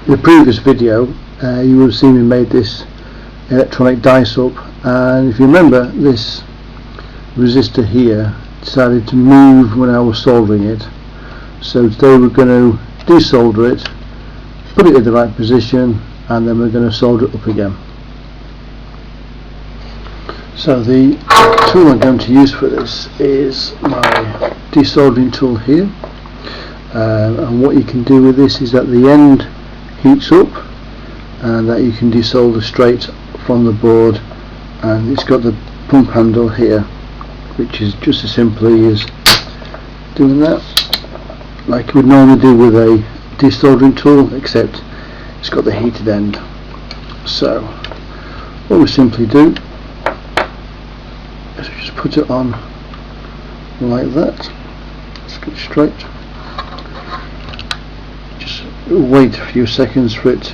In the previous video you will have seen me made this electronic dice up, and if you remember, this resistor here decided to move when I was soldering it. So today we're going to desolder it, put it in the right position, and then we're going to solder it up again. So the tool I'm going to use for this is my de-soldering tool here, and what you can do with this is that the end heats up and that you can desolder straight from the board, and it's got the pump handle here, which is just as simply as doing that, like you would normally do with a desoldering tool, except it's got the heated end. So what we simply do is we just put it on like that. Let's get it straight. Just wait a few seconds for it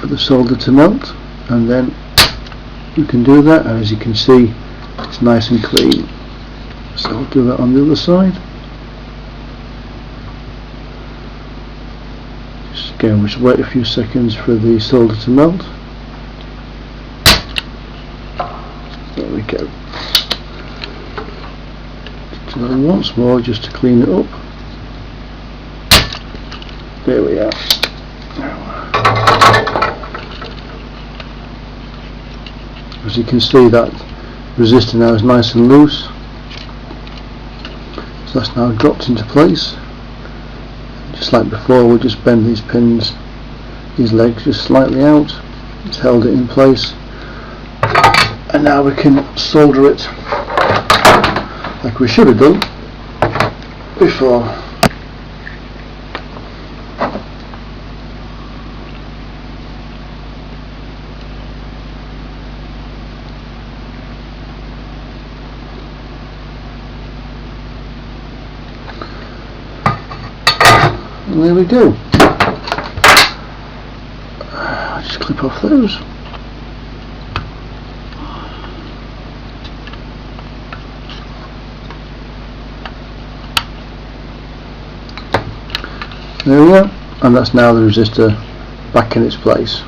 for the solder to melt, and then you can do that, and as you can see, it's nice and clean. So I'll do that on the other side. Just again, just wait a few seconds for the solder to melt. There we go. Do that once more just to clean it up. There we are. As you can see, that resistor now is nice and loose, so that's now dropped into place. Just like before, we'll just bend these pins, these legs just slightly out. It's held it in place, and now we can solder it like we should have done before. And there we go. I'll just clip off those. There we go, and that's now the resistor back in its place.